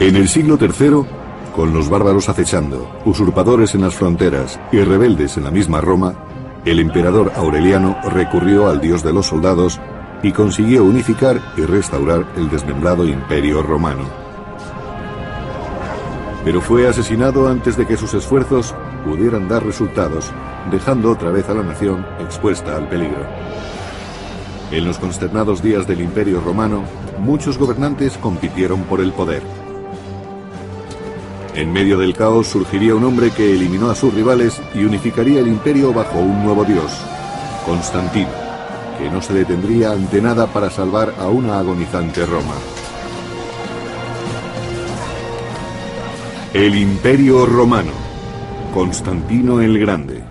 En el siglo III, con los bárbaros acechando, usurpadores en las fronteras y rebeldes en la misma Roma, el emperador Aureliano recurrió al dios de los soldados y consiguió unificar y restaurar el desmembrado Imperio Romano. Pero fue asesinado antes de que sus esfuerzos pudieran dar resultados, dejando otra vez a la nación expuesta al peligro. En los consternados días del Imperio Romano, muchos gobernantes compitieron por el poder. En medio del caos surgiría un hombre que eliminó a sus rivales y unificaría el imperio bajo un nuevo dios, Constantino, que no se detendría ante nada para salvar a una agonizante Roma. El Imperio Romano, Constantino el Grande.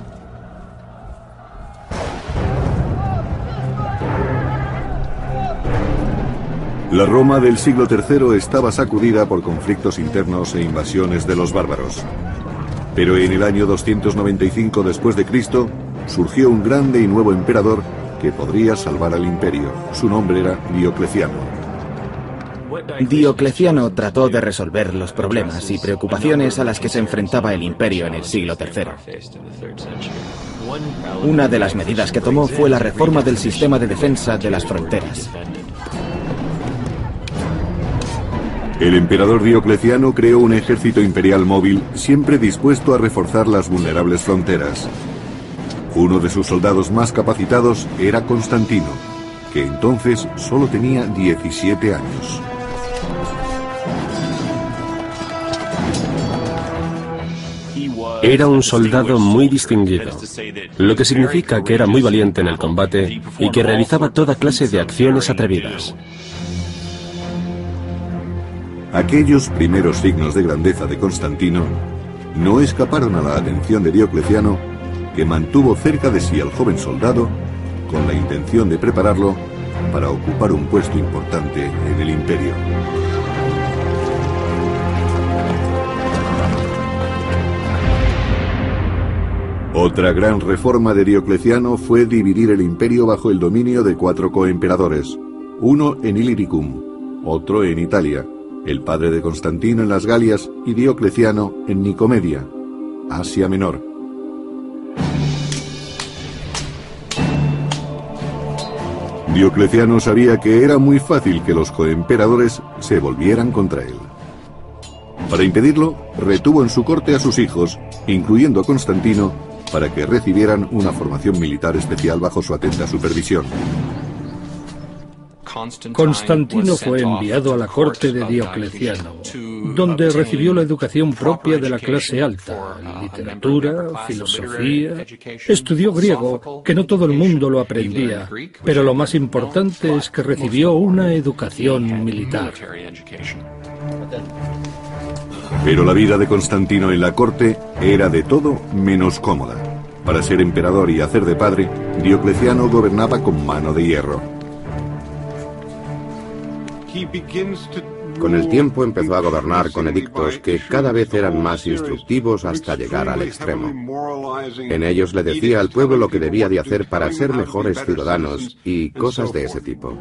La Roma del siglo III estaba sacudida por conflictos internos e invasiones de los bárbaros. Pero en el año 295 después de Cristo surgió un grande y nuevo emperador que podría salvar al imperio. Su nombre era Diocleciano. Diocleciano trató de resolver los problemas y preocupaciones a las que se enfrentaba el imperio en el siglo III. Una de las medidas que tomó fue la reforma del sistema de defensa de las fronteras. El emperador Diocleciano creó un ejército imperial móvil siempre dispuesto a reforzar las vulnerables fronteras. Uno de sus soldados más capacitados era Constantino, que entonces solo tenía 17 años. Era un soldado muy distinguido, lo que significa que era muy valiente en el combate y que realizaba toda clase de acciones atrevidas. Aquellos primeros signos de grandeza de Constantino no escaparon a la atención de Diocleciano, que mantuvo cerca de sí al joven soldado con la intención de prepararlo para ocupar un puesto importante en el imperio. Otra gran reforma de Diocleciano fue dividir el imperio bajo el dominio de 4 coemperadores, uno en Illyricum, otro en Italia, el padre de Constantino en las Galias y Diocleciano en Nicomedia, Asia Menor. Diocleciano sabía que era muy fácil que los coemperadores se volvieran contra él. Para impedirlo, retuvo en su corte a sus hijos, incluyendo a Constantino, para que recibieran una formación militar especial bajo su atenta supervisión. Constantino fue enviado a la corte de Diocleciano, donde recibió la educación propia de la clase alta, literatura, filosofía. Estudió griego, que no todo el mundo lo aprendía, pero lo más importante es que recibió una educación militar. Pero la vida de Constantino en la corte era de todo menos cómoda. Para ser emperador y hacer de padre, Diocleciano gobernaba con mano de hierro. Con el tiempo empezó a gobernar con edictos que cada vez eran más instructivos hasta llegar al extremo. En ellos le decía al pueblo lo que debía de hacer para ser mejores ciudadanos y cosas de ese tipo.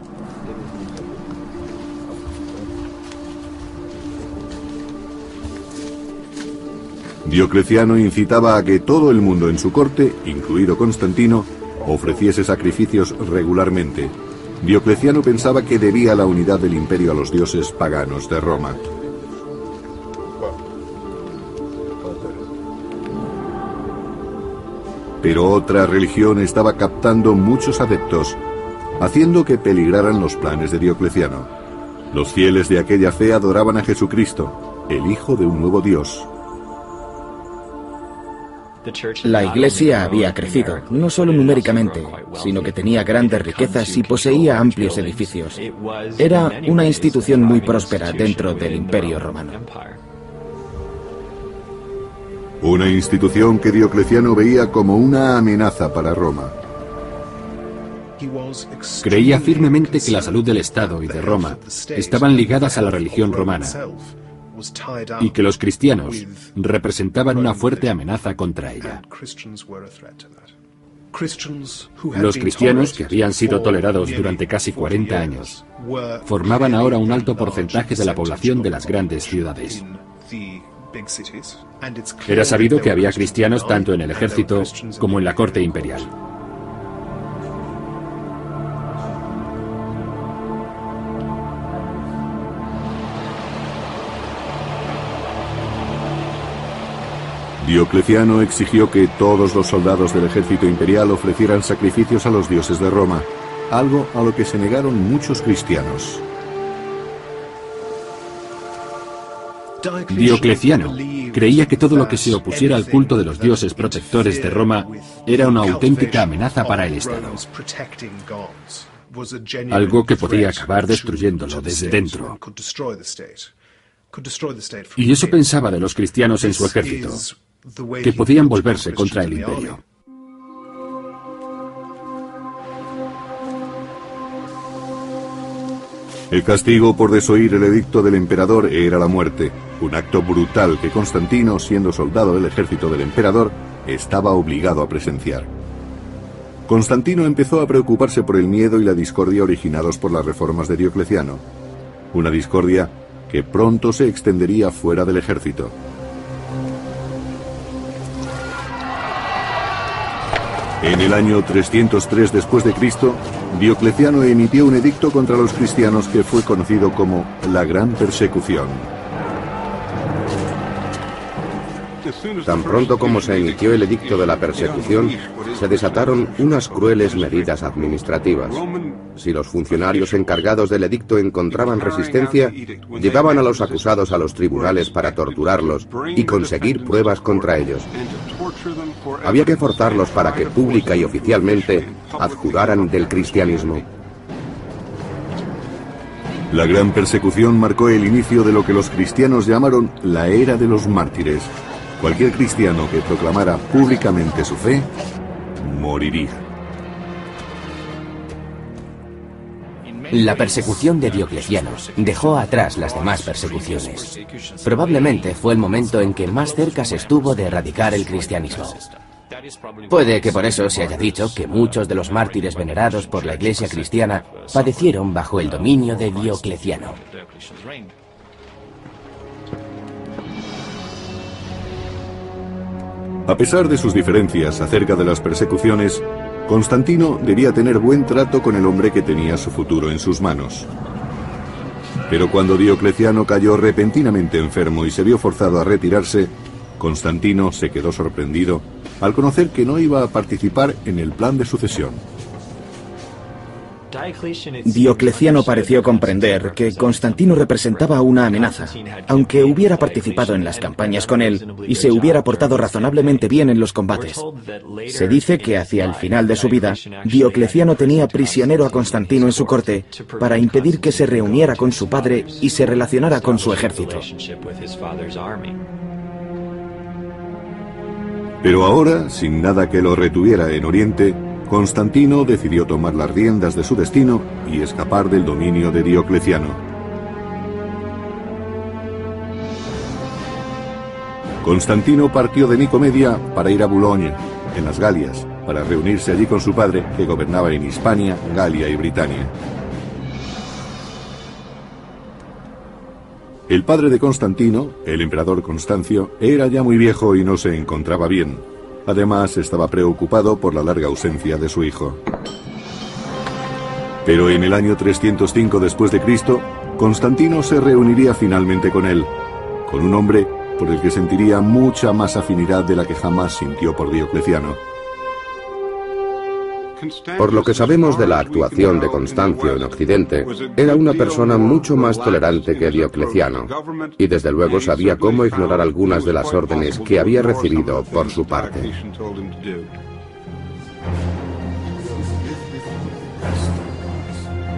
Diocleciano incitaba a que todo el mundo en su corte, incluido Constantino, ofreciese sacrificios regularmente. Diocleciano pensaba que debía la unidad del imperio a los dioses paganos de Roma. Pero otra religión estaba captando muchos adeptos, haciendo que peligraran los planes de Diocleciano. Los fieles de aquella fe adoraban a Jesucristo, el Hijo de un nuevo Dios. La Iglesia había crecido, no solo numéricamente, sino que tenía grandes riquezas y poseía amplios edificios. Era una institución muy próspera dentro del Imperio Romano. Una institución que Diocleciano veía como una amenaza para Roma. Creía firmemente que la salud del Estado y de Roma estaban ligadas a la religión romana, y que los cristianos representaban una fuerte amenaza contra ella. Los cristianos, que habían sido tolerados durante casi 40 años, formaban ahora un alto porcentaje de la población de las grandes ciudades. Era sabido que había cristianos tanto en el ejército como en la corte imperial. Diocleciano exigió que todos los soldados del ejército imperial ofrecieran sacrificios a los dioses de Roma, algo a lo que se negaron muchos cristianos. Diocleciano creía que todo lo que se opusiera al culto de los dioses protectores de Roma era una auténtica amenaza para el Estado, algo que podía acabar destruyéndolo desde dentro. Y eso pensaba de los cristianos en su ejército, que podían volverse contra el imperio. El castigo por desoír el edicto del emperador era la muerte, un acto brutal que Constantino, siendo soldado del ejército del emperador, estaba obligado a presenciar. Constantino empezó a preocuparse por el miedo y la discordia originados por las reformas de Diocleciano, una discordia que pronto se extendería fuera del ejército. En el año 303 después de Cristo, Diocleciano emitió un edicto contra los cristianos que fue conocido como la Gran Persecución. Tan pronto como se emitió el edicto de la persecución, se desataron unas crueles medidas administrativas. Si los funcionarios encargados del edicto encontraban resistencia, llevaban a los acusados a los tribunales para torturarlos y conseguir pruebas contra ellos. Había que forzarlos para que pública y oficialmente adjuraran del cristianismo. La Gran Persecución marcó el inicio de lo que los cristianos llamaron la Era de los Mártires. Cualquier cristiano que proclamara públicamente su fe, moriría. La persecución de Diocleciano dejó atrás las demás persecuciones. Probablemente fue el momento en que más cerca se estuvo de erradicar el cristianismo. Puede que por eso se haya dicho que muchos de los mártires venerados por la Iglesia cristiana padecieron bajo el dominio de Diocleciano. A pesar de sus diferencias acerca de las persecuciones, Constantino debía tener buen trato con el hombre que tenía su futuro en sus manos. Pero cuando Diocleciano cayó repentinamente enfermo y se vio forzado a retirarse, Constantino se quedó sorprendido al conocer que no iba a participar en el plan de sucesión. Diocleciano pareció comprender que Constantino representaba una amenaza, aunque hubiera participado en las campañas con él y se hubiera portado razonablemente bien en los combates. Se dice que hacia el final de su vida, Diocleciano tenía prisionero a Constantino en su corte para impedir que se reuniera con su padre y se relacionara con su ejército. Pero ahora, sin nada que lo retuviera en Oriente, Constantino decidió tomar las riendas de su destino y escapar del dominio de Diocleciano. Constantino partió de Nicomedia para ir a Boulogne, en las Galias, para reunirse allí con su padre, que gobernaba en Hispania, Galia y Britania. El padre de Constantino, el emperador Constancio, era ya muy viejo y no se encontraba bien. Además, estaba preocupado por la larga ausencia de su hijo. Pero en el año 305 después de Cristo, Constantino se reuniría finalmente con él, con un hombre por el que sentiría mucha más afinidad de la que jamás sintió por Diocleciano. Por lo que sabemos de la actuación de Constancio en Occidente, era una persona mucho más tolerante que Diocleciano, y desde luego sabía cómo ignorar algunas de las órdenes que había recibido por su parte.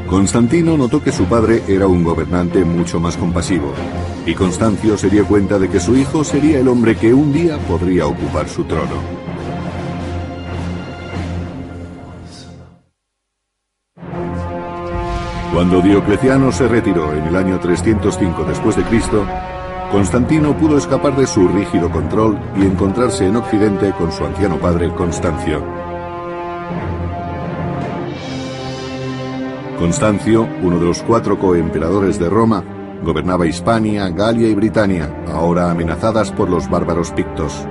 Constantino notó que su padre era un gobernante mucho más compasivo, y Constancio se dio cuenta de que su hijo sería el hombre que un día podría ocupar su trono. Cuando Diocleciano se retiró en el año 305 después de Cristo, Constantino pudo escapar de su rígido control y encontrarse en Occidente con su anciano padre Constancio. Constancio, uno de los 4 coemperadores de Roma, gobernaba Hispania, Galia y Britania, ahora amenazadas por los bárbaros pictos.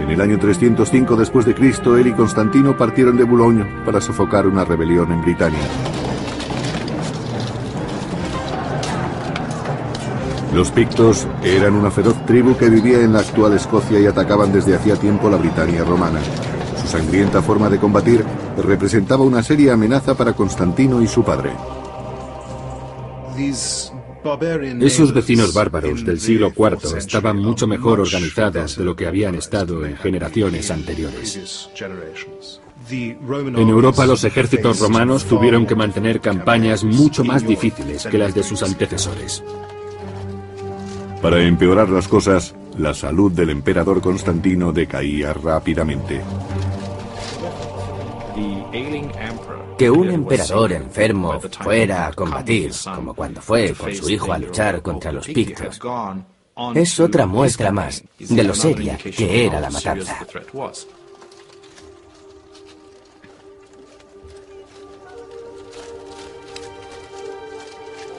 En el año 305 después de Cristo, él y Constantino partieron de Boulogne para sofocar una rebelión en Britania. Los pictos eran una feroz tribu que vivía en la actual Escocia y atacaban desde hacía tiempo la Britania romana. Su sangrienta forma de combatir representaba una seria amenaza para Constantino y su padre. Esos vecinos bárbaros del siglo IV estaban mucho mejor organizados de lo que habían estado en generaciones anteriores. En Europa los ejércitos romanos tuvieron que mantener campañas mucho más difíciles que las de sus antecesores. Para empeorar las cosas, la salud del emperador Constantino decaía rápidamente. Que un emperador enfermo fuera a combatir, como cuando fue con su hijo a luchar contra los pictos, es otra muestra más de lo seria que era la matanza.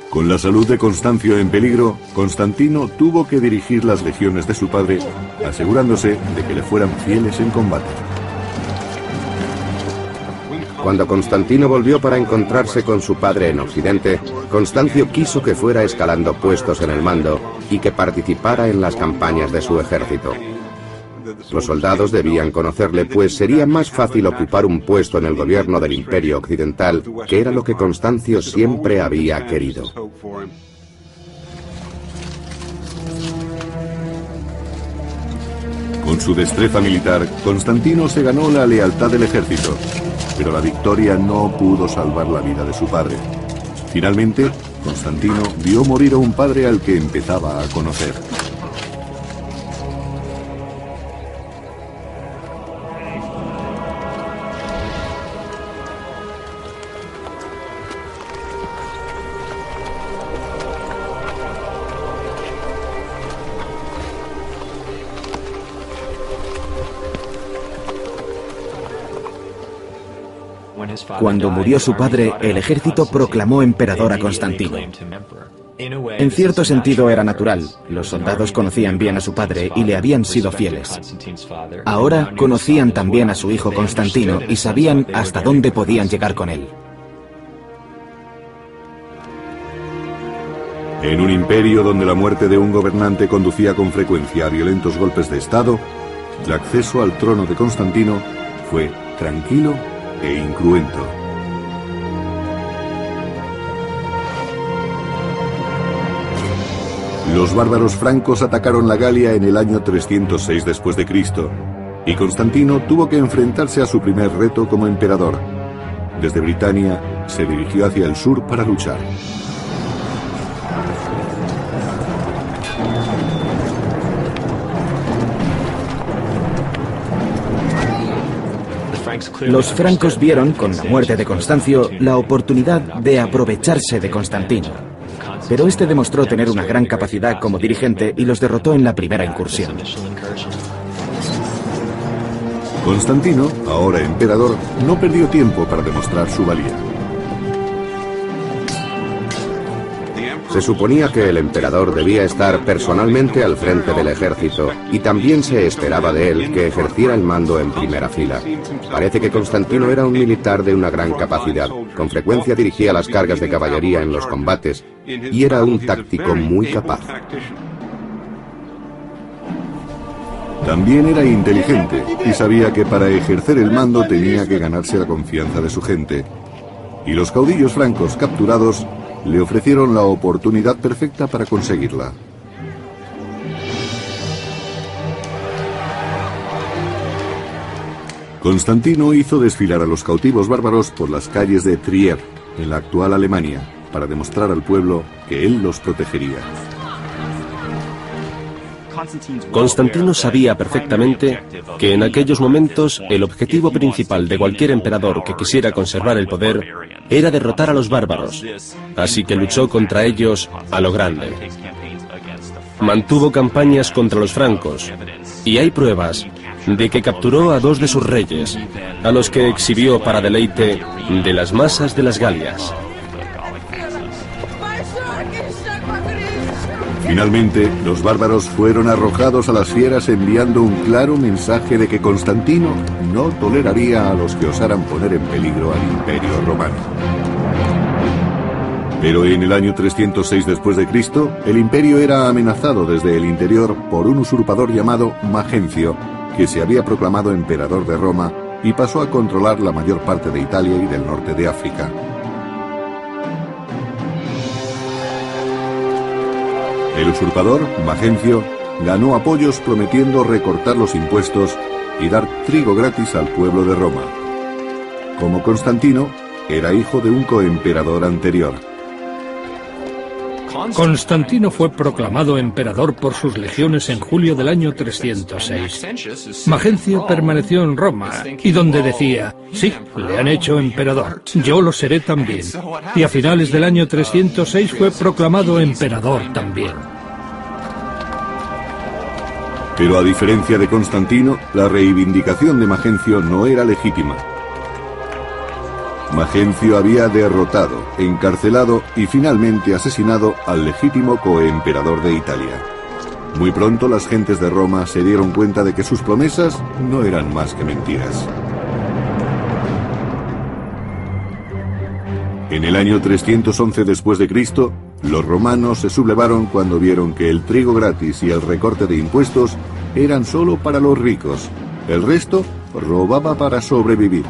Con la salud de Constancio en peligro, Constantino tuvo que dirigir las legiones de su padre, asegurándose de que le fueran fieles en combate. Cuando Constantino volvió para encontrarse con su padre en Occidente, Constancio quiso que fuera escalando puestos en el mando y que participara en las campañas de su ejército. Los soldados debían conocerle, pues sería más fácil ocupar un puesto en el gobierno del Imperio Occidental, que era lo que Constancio siempre había querido. Con su destreza militar, Constantino se ganó la lealtad del ejército, pero la victoria no pudo salvar la vida de su padre. Finalmente, Constantino vio morir a un padre al que empezaba a conocer. Cuando murió su padre, el ejército proclamó emperador a Constantino. En cierto sentido era natural. Los soldados conocían bien a su padre y le habían sido fieles. Ahora conocían también a su hijo Constantino y sabían hasta dónde podían llegar con él. En un imperio donde la muerte de un gobernante conducía con frecuencia a violentos golpes de Estado, el acceso al trono de Constantino fue tranquilo e incruento. Los bárbaros francos atacaron la Galia en el año 306 después de Cristo, y Constantino tuvo que enfrentarse a su primer reto como emperador. Desde Britania se dirigió hacia el sur para luchar. Los francos vieron, con la muerte de Constancio, la oportunidad de aprovecharse de Constantino. Pero este demostró tener una gran capacidad como dirigente y los derrotó en la primera incursión. Constantino, ahora emperador, no perdió tiempo para demostrar su valía. Se suponía que el emperador debía estar personalmente al frente del ejército y también se esperaba de él que ejerciera el mando en primera fila. Parece que Constantino era un militar de una gran capacidad. Con frecuencia dirigía las cargas de caballería en los combates y era un táctico muy capaz. También era inteligente y sabía que para ejercer el mando tenía que ganarse la confianza de su gente. Y los caudillos francos capturados le ofrecieron la oportunidad perfecta para conseguirla. Constantino hizo desfilar a los cautivos bárbaros por las calles de Trier, en la actual Alemania, para demostrar al pueblo que él los protegería. Constantino sabía perfectamente que en aquellos momentos el objetivo principal de cualquier emperador que quisiera conservar el poder era derrotar a los bárbaros, así que luchó contra ellos a lo grande. Mantuvo campañas contra los francos, y hay pruebas de que capturó a 2 de sus reyes, a los que exhibió para deleite de las masas de las Galias. Finalmente, los bárbaros fueron arrojados a las fieras enviando un claro mensaje de que Constantino no toleraría a los que osaran poner en peligro al Imperio Romano. Pero en el año 306 después de Cristo, el imperio era amenazado desde el interior por un usurpador llamado Magencio, que se había proclamado emperador de Roma y pasó a controlar la mayor parte de Italia y del norte de África. El usurpador, Magencio, ganó apoyos prometiendo recortar los impuestos y dar trigo gratis al pueblo de Roma. Como Constantino, era hijo de un coemperador anterior. Constantino fue proclamado emperador por sus legiones en julio del año 306. Magencio permaneció en Roma y donde decía, sí, le han hecho emperador, yo lo seré también. Y a finales del año 306 fue proclamado emperador también. Pero a diferencia de Constantino, la reivindicación de Magencio no era legítima. Magencio había derrotado, encarcelado y finalmente asesinado al legítimo coemperador de Italia. Muy pronto las gentes de Roma se dieron cuenta de que sus promesas no eran más que mentiras. En el año 311 después de Cristo, los romanos se sublevaron cuando vieron que el trigo gratis y el recorte de impuestos eran solo para los ricos. El resto robaba para sobrevivir.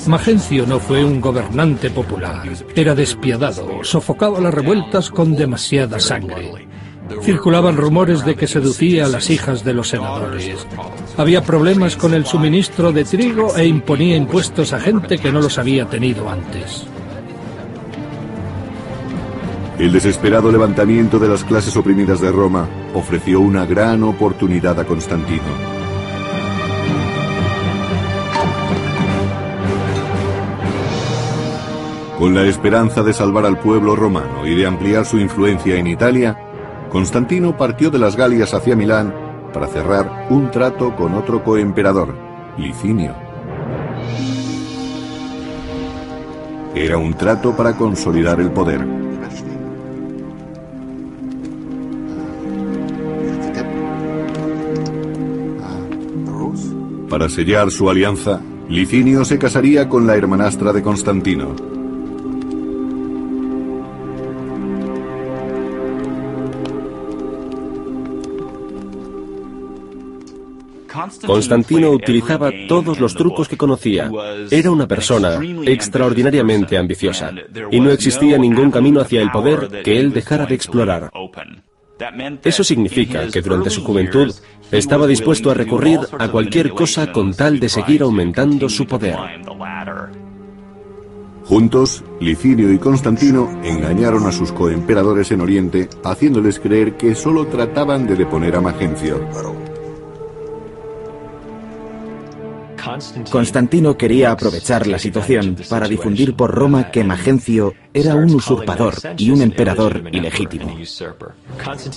Magencio no fue un gobernante popular. Era despiadado, sofocaba las revueltas con demasiada sangre. Circulaban rumores de que seducía a las hijas de los senadores. Había problemas con el suministro de trigo e imponía impuestos a gente que no los había tenido antes. El desesperado levantamiento de las clases oprimidas de Roma ofreció una gran oportunidad a Constantino. Con la esperanza de salvar al pueblo romano y de ampliar su influencia en Italia, Constantino partió de las Galias hacia Milán para cerrar un trato con otro coemperador, Licinio. Era un trato para consolidar el poder. Para sellar su alianza, Licinio se casaría con la hermanastra de Constantino. Constantino utilizaba todos los trucos que conocía. Era una persona extraordinariamente ambiciosa, y no existía ningún camino hacia el poder que él dejara de explorar. Eso significa que durante su juventud estaba dispuesto a recurrir a cualquier cosa con tal de seguir aumentando su poder. Juntos, Licinio y Constantino engañaron a sus coemperadores en Oriente, haciéndoles creer que solo trataban de deponer a Magencio. Constantino quería aprovechar la situación para difundir por Roma que Magencio era un usurpador y un emperador ilegítimo.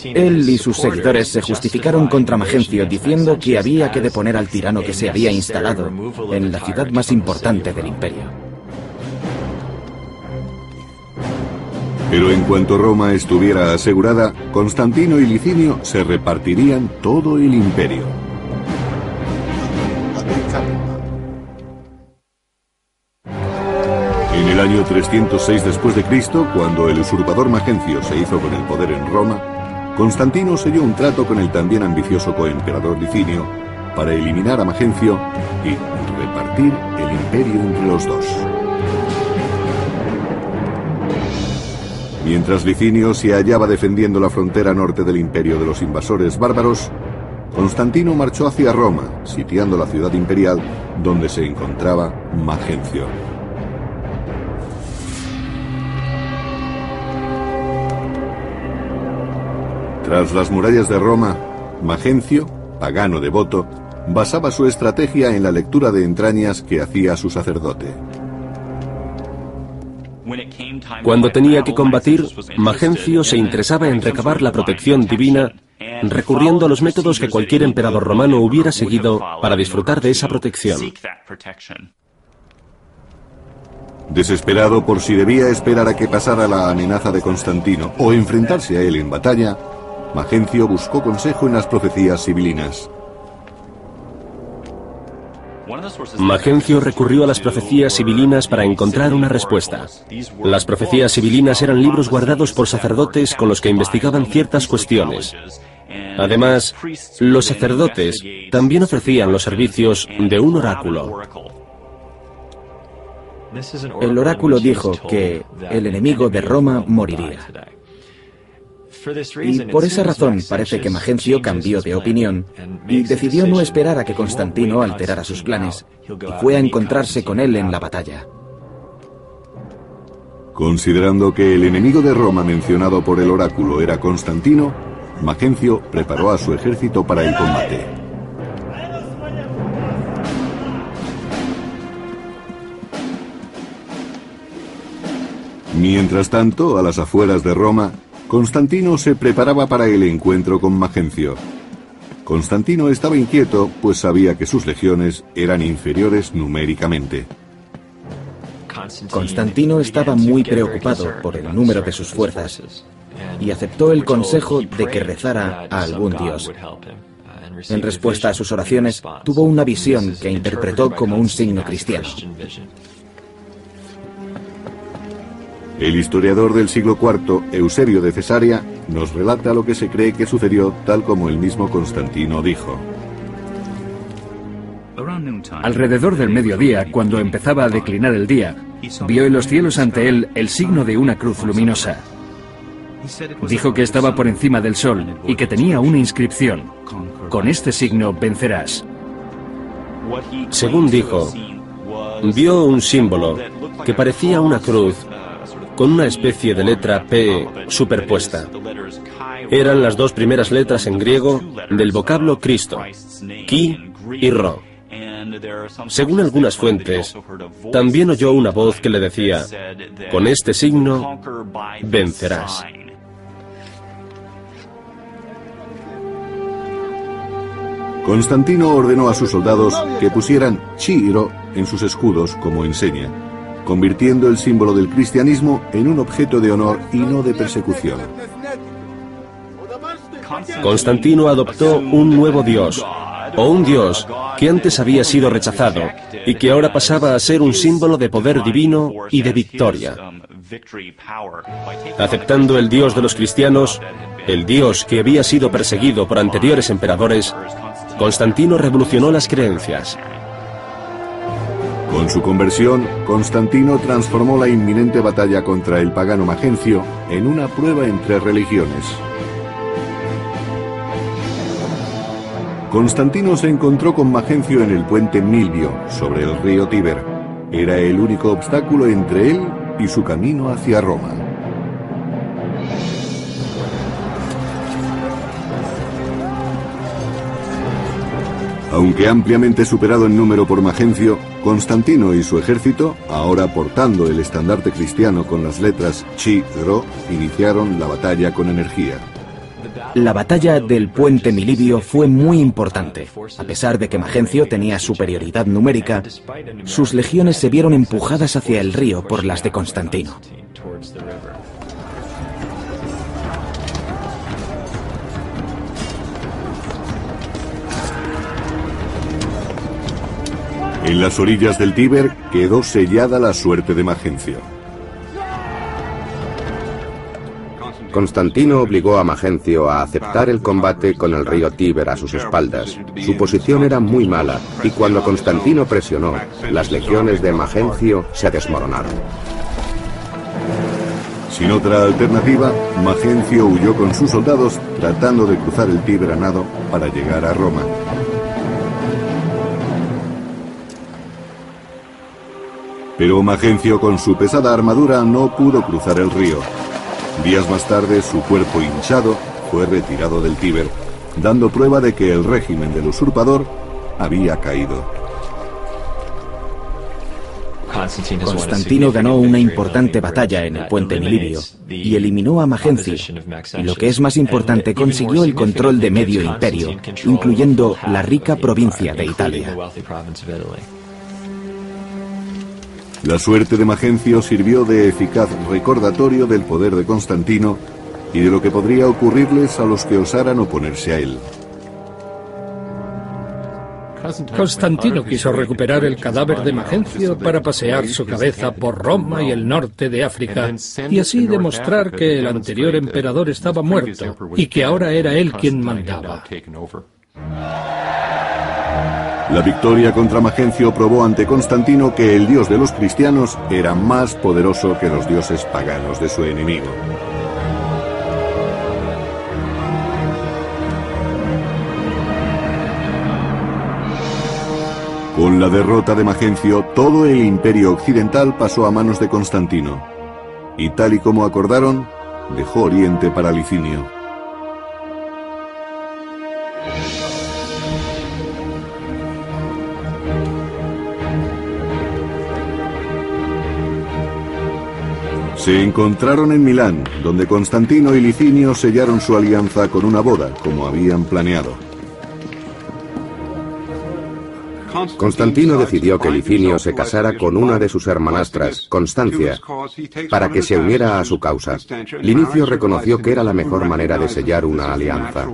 Él y sus seguidores se justificaron contra Magencio diciendo que había que deponer al tirano que se había instalado en la ciudad más importante del imperio. Pero en cuanto Roma estuviera asegurada, Constantino y Licinio se repartirían todo el imperio. En el año 306 después de Cristo, cuando el usurpador Magencio se hizo con el poder en Roma, Constantino selló un trato con el también ambicioso coemperador Licinio para eliminar a Magencio y repartir el imperio entre los dos. Mientras Licinio se hallaba defendiendo la frontera norte del imperio de los invasores bárbaros, Constantino marchó hacia Roma, sitiando la ciudad imperial donde se encontraba Magencio. Tras las murallas de Roma, Magencio, pagano devoto, basaba su estrategia en la lectura de entrañas que hacía su sacerdote. Cuando tenía que combatir, Magencio se interesaba en recabar la protección divina, recurriendo a los métodos que cualquier emperador romano hubiera seguido para disfrutar de esa protección. Desesperado por si debía esperar a que pasara la amenaza de Constantino o enfrentarse a él en batalla, Magencio buscó consejo en las profecías sibilinas. Magencio recurrió a las profecías sibilinas para encontrar una respuesta. Las profecías sibilinas eran libros guardados por sacerdotes con los que investigaban ciertas cuestiones. Además, los sacerdotes también ofrecían los servicios de un oráculo. El oráculo dijo que el enemigo de Roma moriría. Y por esa razón parece que Magencio cambió de opinión y decidió no esperar a que Constantino alterara sus planes y fue a encontrarse con él en la batalla. Considerando que el enemigo de Roma mencionado por el oráculo era Constantino, Magencio preparó a su ejército para el combate. Mientras tanto, a las afueras de Roma, Constantino se preparaba para el encuentro con Magencio. Constantino estaba inquieto, pues sabía que sus legiones eran inferiores numéricamente. Constantino estaba muy preocupado por el número de sus fuerzas y aceptó el consejo de que rezara a algún dios. En respuesta a sus oraciones, tuvo una visión que interpretó como un signo cristiano. El historiador del siglo IV, Eusebio de Cesarea, nos relata lo que se cree que sucedió tal como el mismo Constantino dijo. Alrededor del mediodía, cuando empezaba a declinar el día, vio en los cielos ante él el signo de una cruz luminosa. Dijo que estaba por encima del sol y que tenía una inscripción: con este signo vencerás. Según dijo, vio un símbolo que parecía una cruz con una especie de letra P superpuesta. Eran las dos primeras letras en griego del vocablo Cristo, Ki y Ro. Según algunas fuentes, también oyó una voz que le decía: con este signo vencerás. Constantino ordenó a sus soldados que pusieran Chi y Ro en sus escudos como enseña, convirtiendo el símbolo del cristianismo en un objeto de honor y no de persecución. Constantino adoptó un nuevo dios, o un dios que antes había sido rechazado y que ahora pasaba a ser un símbolo de poder divino y de victoria. Aceptando el dios de los cristianos, el dios que había sido perseguido por anteriores emperadores, Constantino revolucionó las creencias. Con su conversión, Constantino transformó la inminente batalla contra el pagano Magencio en una prueba entre religiones. Constantino se encontró con Magencio en el puente Milvio, sobre el río Tíber. Era el único obstáculo entre él y su camino hacia Roma. Aunque ampliamente superado en número por Magencio, Constantino y su ejército, ahora portando el estandarte cristiano con las letras Chi y Ro, iniciaron la batalla con energía. La batalla del puente Milivio fue muy importante. A pesar de que Magencio tenía superioridad numérica, sus legiones se vieron empujadas hacia el río por las de Constantino. En las orillas del Tíber quedó sellada la suerte de Magencio. Constantino obligó a Magencio a aceptar el combate con el río Tíber a sus espaldas. Su posición era muy mala y cuando Constantino presionó, las legiones de Magencio se desmoronaron. Sin otra alternativa, Magencio huyó con sus soldados tratando de cruzar el Tíber a nado para llegar a Roma. Pero Magencio con su pesada armadura no pudo cruzar el río. Días más tarde su cuerpo hinchado fue retirado del Tíber, dando prueba de que el régimen del usurpador había caído. Constantino ganó una importante batalla en el puente Milivio y eliminó a Magencio, y lo que es más importante, consiguió el control de medio imperio, incluyendo la rica provincia de Italia. La suerte de Magencio sirvió de eficaz recordatorio del poder de Constantino y de lo que podría ocurrirles a los que osaran oponerse a él. Constantino quiso recuperar el cadáver de Magencio para pasear su cabeza por Roma y el norte de África, y así demostrar que el anterior emperador estaba muerto y que ahora era él quien mandaba. La victoria contra Magencio probó ante Constantino que el dios de los cristianos era más poderoso que los dioses paganos de su enemigo. Con la derrota de Magencio, todo el imperio occidental pasó a manos de Constantino, y tal y como acordaron, dejó Oriente para Licinio. Se encontraron en Milán, donde Constantino y Licinio sellaron su alianza con una boda, como habían planeado. Constantino decidió que Licinio se casara con una de sus hermanastras, Constancia, para que se uniera a su causa. Linicio reconoció que era la mejor manera de sellar una alianza.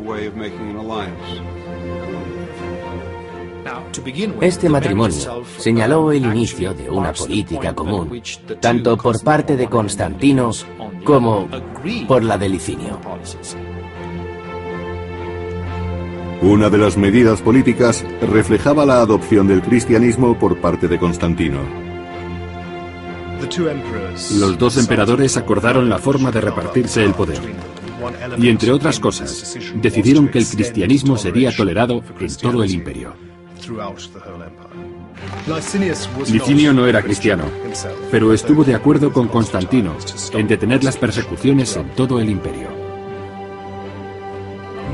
Este matrimonio señaló el inicio de una política común, tanto por parte de Constantino como por la de Licinio. Una de las medidas políticas reflejaba la adopción del cristianismo por parte de Constantino. Los dos emperadores acordaron la forma de repartirse el poder. Y entre otras cosas, decidieron que el cristianismo sería tolerado en todo el imperio. Licinio no era cristiano, pero estuvo de acuerdo con Constantino en detener las persecuciones en todo el imperio.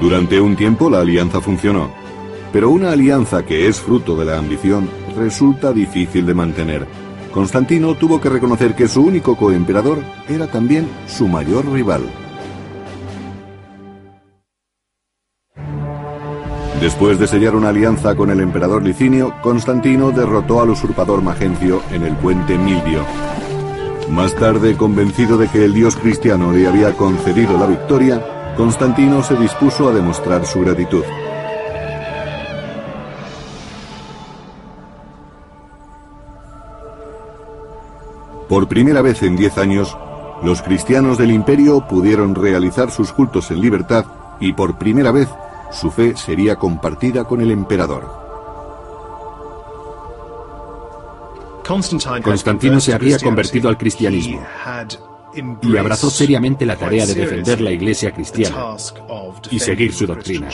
Durante un tiempo la alianza funcionó, pero una alianza que es fruto de la ambición resulta difícil de mantener. Constantino tuvo que reconocer que su único coemperador era también su mayor rival. Después de sellar una alianza con el emperador Licinio, Constantino derrotó al usurpador Magencio en el puente Milvio. Más tarde, convencido de que el dios cristiano le había concedido la victoria, Constantino se dispuso a demostrar su gratitud. Por primera vez en 10 años, los cristianos del imperio pudieron realizar sus cultos en libertad y por primera vez su fe sería compartida con el emperador. Constantino se había convertido al cristianismo y abrazó seriamente la tarea de defender la Iglesia cristiana y seguir su doctrina.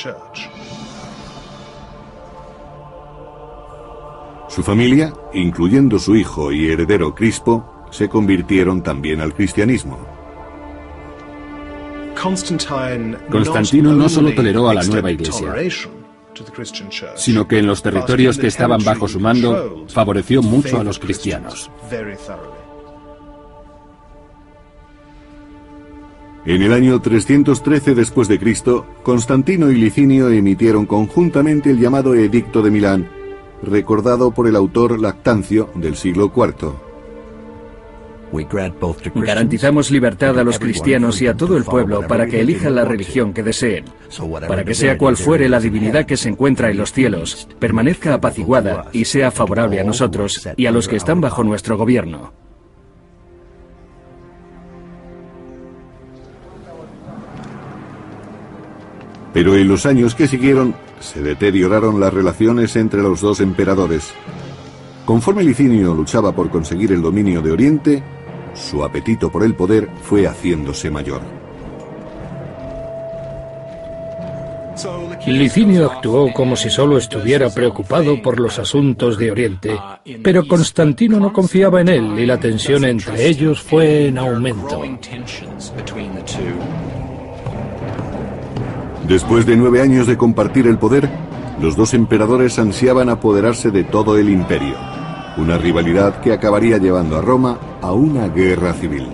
Su familia, incluyendo su hijo y heredero Crispo, se convirtieron también al cristianismo. Constantino no solo toleró a la nueva Iglesia, sino que en los territorios que estaban bajo su mando favoreció mucho a los cristianos. En el año 313 después de Cristo, Constantino y Licinio emitieron conjuntamente el llamado Edicto de Milán, recordado por el autor Lactancio del siglo IV. Garantizamos libertad a los cristianos y a todo el pueblo para que elijan la religión que deseen, para que sea cual fuere la divinidad que se encuentra en los cielos, permanezca apaciguada y sea favorable a nosotros y a los que están bajo nuestro gobierno. Pero en los años que siguieron, se deterioraron las relaciones entre los dos emperadores. Conforme Licinio luchaba por conseguir el dominio de Oriente, su apetito por el poder fue haciéndose mayor. Licinio actuó como si solo estuviera preocupado por los asuntos de Oriente, pero Constantino no confiaba en él y la tensión entre ellos fue en aumento. Después de 9 años de compartir el poder, los dos emperadores ansiaban apoderarse de todo el imperio. una rivalidad que acabaría llevando a Roma a una guerra civil.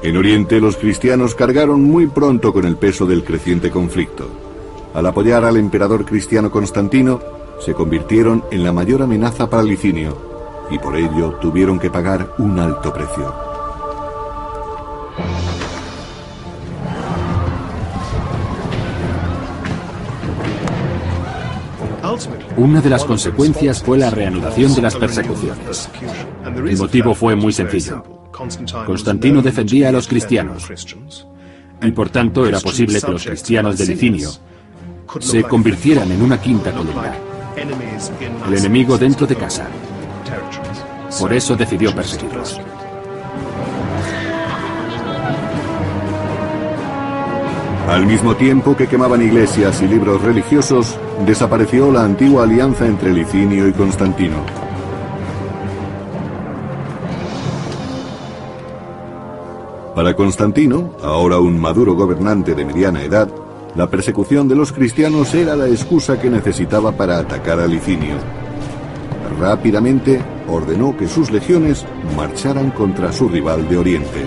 En Oriente, los cristianos cargaron muy pronto con el peso del creciente conflicto. Al apoyar al emperador cristiano Constantino, se convirtieron en la mayor amenaza para Licinio, y por ello tuvieron que pagar un alto precio. Una de las consecuencias fue la reanudación de las persecuciones. El motivo fue muy sencillo. Constantino defendía a los cristianos, y por tanto era posible que los cristianos de Licinio se convirtieran en una quinta columna, el enemigo dentro de casa. Por eso decidió perseguirlos. Al mismo tiempo que quemaban iglesias y libros religiosos, desapareció la antigua alianza entre Licinio y Constantino. Para Constantino, ahora un maduro gobernante de mediana edad, la persecución de los cristianos era la excusa que necesitaba para atacar a Licinio. Rápidamente ordenó que sus legiones marcharan contra su rival de Oriente.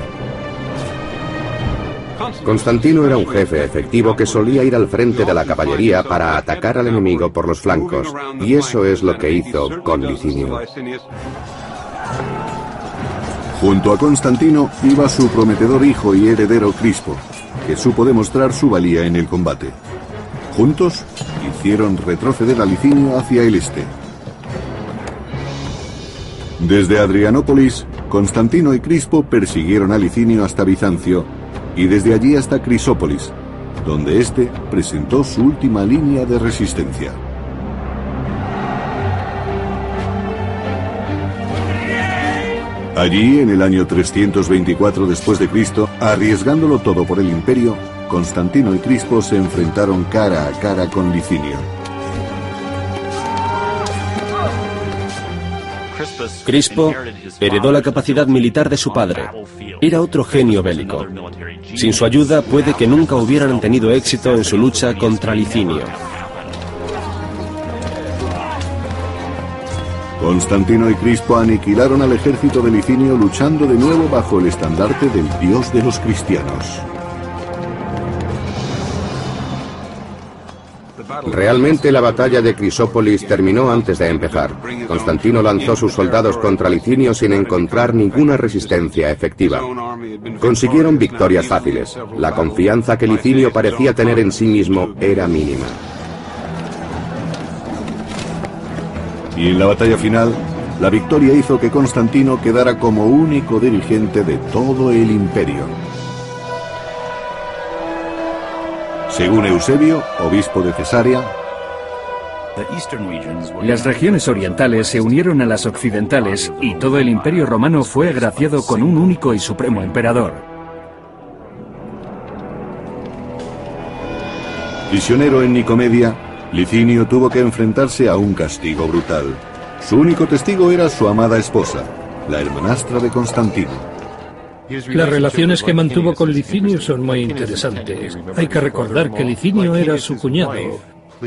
Constantino era un jefe efectivo que solía ir al frente de la caballería para atacar al enemigo por los flancos, y eso es lo que hizo con Licinio. Junto a Constantino iba su prometedor hijo y heredero Crispo, que supo demostrar su valía en el combate. Juntos hicieron retroceder a Licinio hacia el este. Desde Adrianópolis, Constantino y Crispo persiguieron a Licinio hasta Bizancio, y desde allí hasta Crisópolis, donde éste presentó su última línea de resistencia. Allí, en el año 324 después de Cristo, arriesgándolo todo por el imperio, Constantino y Crispo se enfrentaron cara a cara con Licinio. Crispo heredó la capacidad militar de su padre. Era otro genio bélico. Sin su ayuda, puede que nunca hubieran tenido éxito en su lucha contra Licinio. Constantino y Crispo aniquilaron al ejército de Licinio luchando de nuevo bajo el estandarte del dios de los cristianos. Realmente la batalla de Crisópolis terminó antes de empezar. Constantino lanzó sus soldados contra Licinio sin encontrar ninguna resistencia efectiva. Consiguieron victorias fáciles. La confianza que Licinio parecía tener en sí mismo era mínima. Y en la batalla final, la victoria hizo que Constantino quedara como único dirigente de todo el imperio. Según Eusebio, obispo de Cesarea, las regiones orientales se unieron a las occidentales y todo el imperio romano fue agraciado con un único y supremo emperador. Prisionero en Nicomedia, Licinio tuvo que enfrentarse a un castigo brutal. Su único testigo era su amada esposa, la hermanastra de Constantino. Las relaciones que mantuvo con Licinio son muy interesantes. Hay que recordar que Licinio era su cuñado.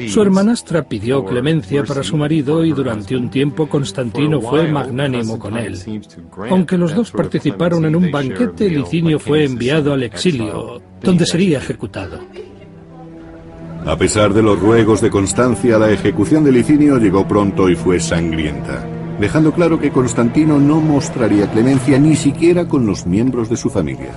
Su hermanastra pidió clemencia para su marido y durante un tiempo Constantino fue magnánimo con él. Aunque los dos participaron en un banquete, Licinio fue enviado al exilio, donde sería ejecutado. A pesar de los ruegos de Constancia, la ejecución de Licinio llegó pronto y fue sangrienta, dejando claro que Constantino no mostraría clemencia ni siquiera con los miembros de su familia.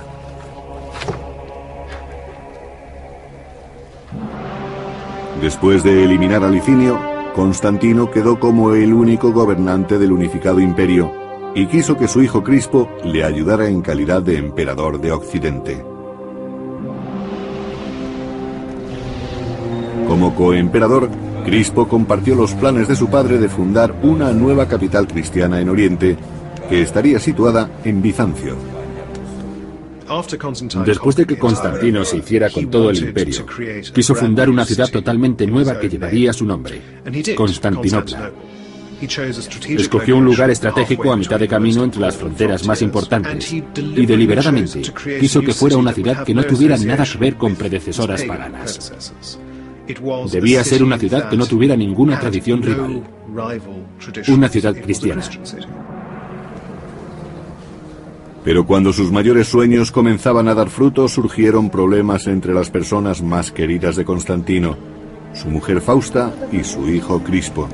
Después de eliminar a Licinio, Constantino quedó como el único gobernante del unificado imperio y quiso que su hijo Crispo le ayudara en calidad de emperador de Occidente. Como coemperador, Crispo compartió los planes de su padre de fundar una nueva capital cristiana en Oriente, que estaría situada en Bizancio. Después de que Constantino se hiciera con todo el imperio, quiso fundar una ciudad totalmente nueva que llevaría su nombre, Constantinopla. Escogió un lugar estratégico a mitad de camino entre las fronteras más importantes y deliberadamente quiso que fuera una ciudad que no tuviera nada que ver con predecesoras paganas. Debía ser una ciudad que no tuviera ninguna tradición rival. Una ciudad cristiana. Pero cuando sus mayores sueños comenzaban a dar fruto, surgieron problemas entre las personas más queridas de Constantino, su mujer Fausta y su hijo Crispo.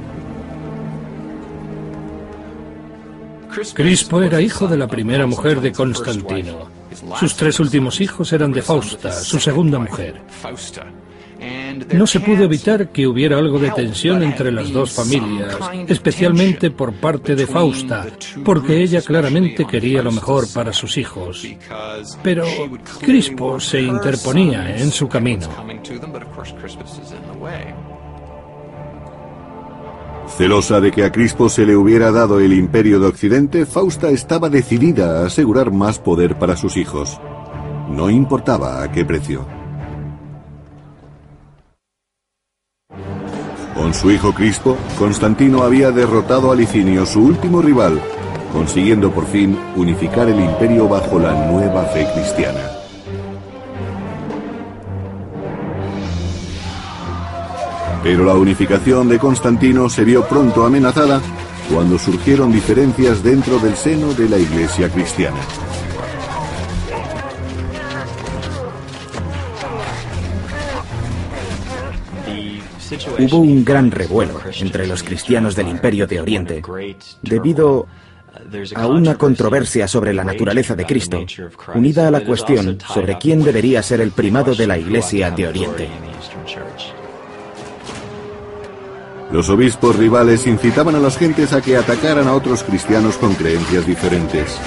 Crispo era hijo de la primera mujer de Constantino. Sus 3 últimos hijos eran de Fausta, su segunda mujer. No se pudo evitar que hubiera algo de tensión entre las dos familias, especialmente por parte de Fausta, porque ella claramente quería lo mejor para sus hijos. Pero Crispo se interponía en su camino. Celosa de que a Crispo se le hubiera dado el imperio de Occidente, Fausta estaba decidida a asegurar más poder para sus hijos. No importaba a qué precio. Con su hijo Crispo, Constantino había derrotado a Licinio, su último rival, consiguiendo por fin unificar el imperio bajo la nueva fe cristiana. Pero la unificación de Constantino se vio pronto amenazada cuando surgieron diferencias dentro del seno de la Iglesia cristiana. Hubo un gran revuelo entre los cristianos del Imperio de Oriente debido a una controversia sobre la naturaleza de Cristo, unida a la cuestión sobre quién debería ser el primado de la Iglesia de Oriente. Los obispos rivales incitaban a las gentes a que atacaran a otros cristianos con creencias diferentes.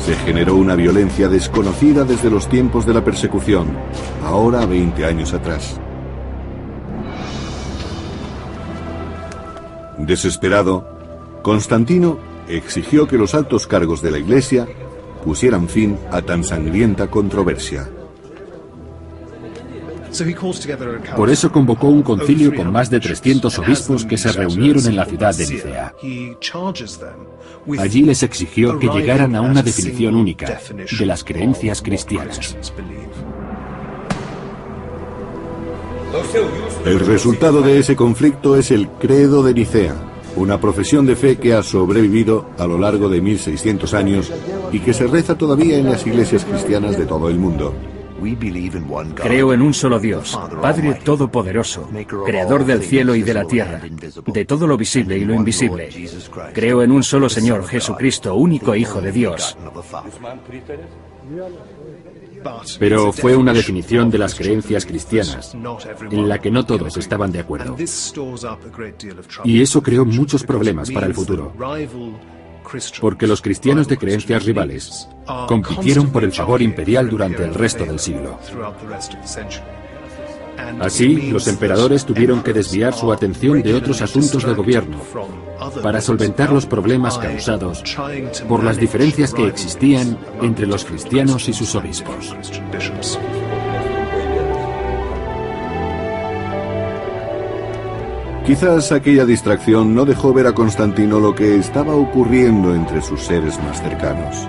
Se generó una violencia desconocida desde los tiempos de la persecución, ahora 20 años atrás. Desesperado, Constantino exigió que los altos cargos de la Iglesia pusieran fin a tan sangrienta controversia. Por eso convocó un concilio con más de 300 obispos que se reunieron en la ciudad de Nicea. Allí les exigió que llegaran a una definición única de las creencias cristianas. El resultado de ese conflicto es el Credo de Nicea, una profesión de fe que ha sobrevivido a lo largo de 1600 años y que se reza todavía en las iglesias cristianas de todo el mundo. Creo en un solo Dios, Padre Todopoderoso, Creador del cielo y de la tierra, de todo lo visible y lo invisible. Creo en un solo Señor, Jesucristo, único Hijo de Dios. Pero fue una definición de las creencias cristianas, en la que no todos estaban de acuerdo. Y eso creó muchos problemas para el futuro, porque los cristianos de creencias rivales compitieron por el favor imperial durante el resto del siglo. Así, los emperadores tuvieron que desviar su atención de otros asuntos de gobierno para solventar los problemas causados por las diferencias que existían entre los cristianos y sus obispos. Quizás aquella distracción no dejó ver a Constantino lo que estaba ocurriendo entre sus seres más cercanos.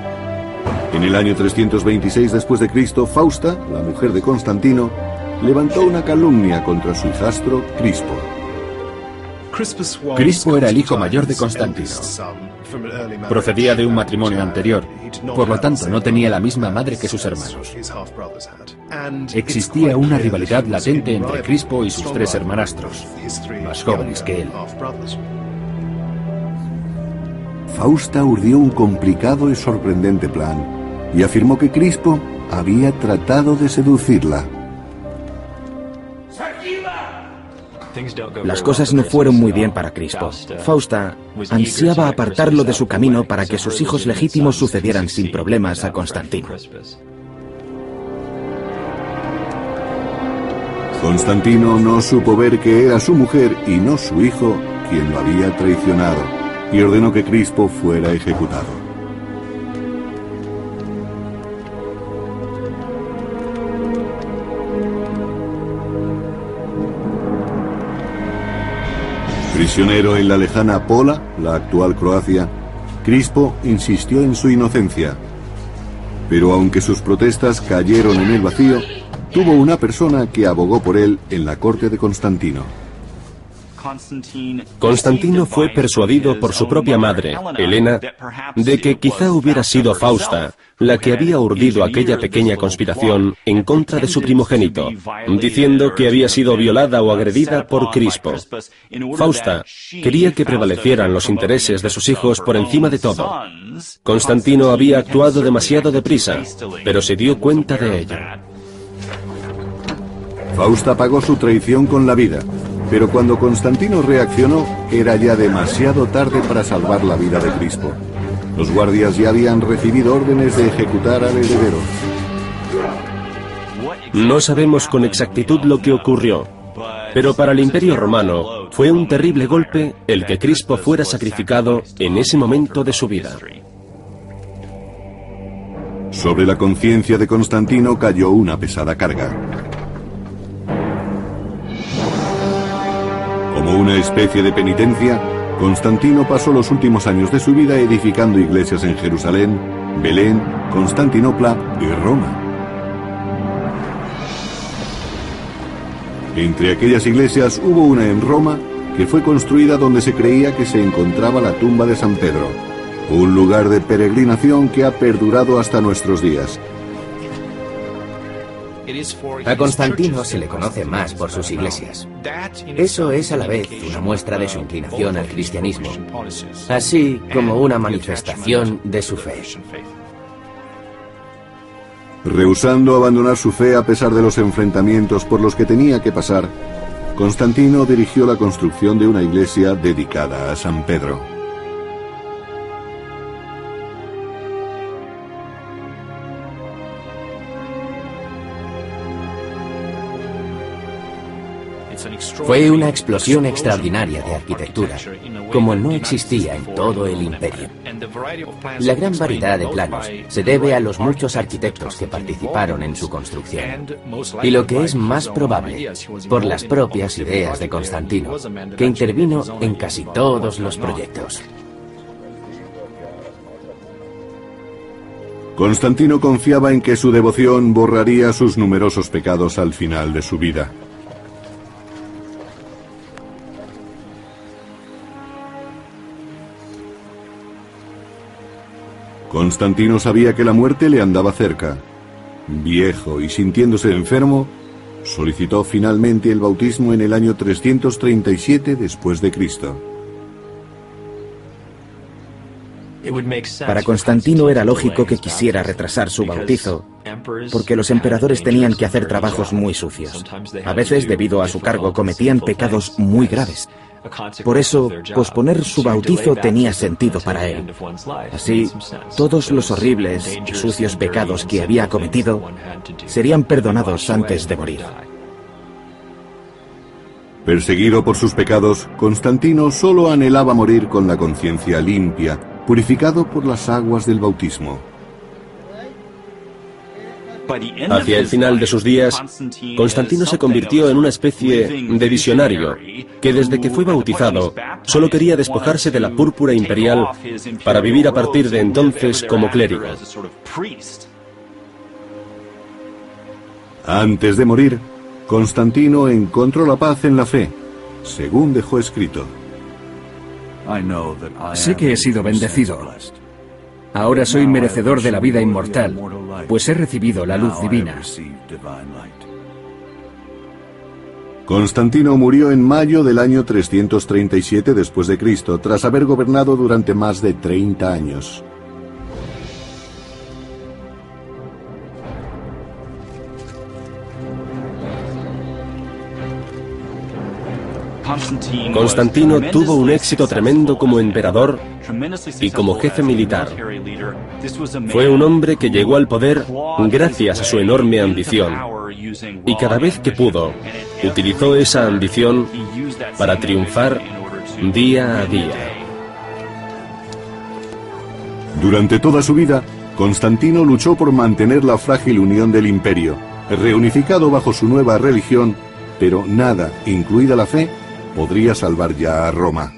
En el año 326 después de Cristo, Fausta, la mujer de Constantino, levantó una calumnia contra su hijastro Crispo. Crispo era el hijo mayor de Constantino. Procedía de un matrimonio anterior, por lo tanto no tenía la misma madre que sus hermanos. Existía una rivalidad latente entre Crispo y sus 3 hermanastros, más jóvenes que él. Fausta urdió un complicado y sorprendente plan y afirmó que Crispo había tratado de seducirla. Las cosas no fueron muy bien para Crispo. Fausta ansiaba apartarlo de su camino para que sus hijos legítimos sucedieran sin problemas a Constantino. Constantino no supo ver que era su mujer y no su hijo quien lo había traicionado, y ordenó que Crispo fuera ejecutado. Prisionero en la lejana Pola, la actual Croacia, Crispo insistió en su inocencia. Pero aunque sus protestas cayeron en el vacío, tuvo una persona que abogó por él en la corte de Constantino. Constantino fue persuadido por su propia madre, Helena, de que quizá hubiera sido Fausta la que había urdido aquella pequeña conspiración en contra de su primogénito, diciendo que había sido violada o agredida por Crispo. Fausta quería que prevalecieran los intereses de sus hijos por encima de todo. Constantino había actuado demasiado deprisa, pero se dio cuenta de ello. Fausta pagó su traición con la vida, pero cuando Constantino reaccionó, era ya demasiado tarde para salvar la vida de Crispo. Los guardias ya habían recibido órdenes de ejecutar al heredero. No sabemos con exactitud lo que ocurrió, pero para el Imperio Romano fue un terrible golpe el que Crispo fuera sacrificado en ese momento de su vida. Sobre la conciencia de Constantino cayó una pesada carga. Como una especie de penitencia, Constantino pasó los últimos años de su vida edificando iglesias en Jerusalén, Belén, Constantinopla y Roma. Entre aquellas iglesias hubo una en Roma que fue construida donde se creía que se encontraba la tumba de San Pedro, un lugar de peregrinación que ha perdurado hasta nuestros días. A Constantino se le conoce más por sus iglesias. Eso es a la vez una muestra de su inclinación al cristianismo, así como una manifestación de su fe. Rehusando abandonar su fe a pesar de los enfrentamientos por los que tenía que pasar, Constantino dirigió la construcción de una iglesia dedicada a San Pedro. Fue una explosión extraordinaria de arquitectura, como no existía en todo el imperio. La gran variedad de planos se debe a los muchos arquitectos que participaron en su construcción, y lo que es más probable, por las propias ideas de Constantino, que intervino en casi todos los proyectos. Constantino confiaba en que su devoción borraría sus numerosos pecados al final de su vida. Constantino sabía que la muerte le andaba cerca. Viejo y sintiéndose enfermo, solicitó finalmente el bautismo en el año 337 después de Cristo. Para Constantino era lógico que quisiera retrasar su bautizo, porque los emperadores tenían que hacer trabajos muy sucios. A veces, debido a su cargo, cometían pecados muy graves. Por eso, posponer su bautizo tenía sentido para él. Así, todos los horribles y sucios pecados que había cometido serían perdonados antes de morir. Perseguido por sus pecados, Constantino solo anhelaba morir con la conciencia limpia, purificado por las aguas del bautismo. Hacia el final de sus días, Constantino se convirtió en una especie de visionario que desde que fue bautizado solo quería despojarse de la púrpura imperial para vivir a partir de entonces como clérigo. Antes de morir, Constantino encontró la paz en la fe, según dejó escrito. Sé que he sido bendecido. Ahora soy merecedor de la vida inmortal, pues he recibido la luz divina. Constantino murió en mayo del año 337 después de Cristo, tras haber gobernado durante más de 30 años. Constantino tuvo un éxito tremendo como emperador y como jefe militar. Fue un hombre que llegó al poder gracias a su enorme ambición, y cada vez que pudo, utilizó esa ambición para triunfar día a día. Durante toda su vida, Constantino luchó por mantener la frágil unión del imperio, reunificado bajo su nueva religión, pero nada, incluida la fe, podría salvar ya a Roma.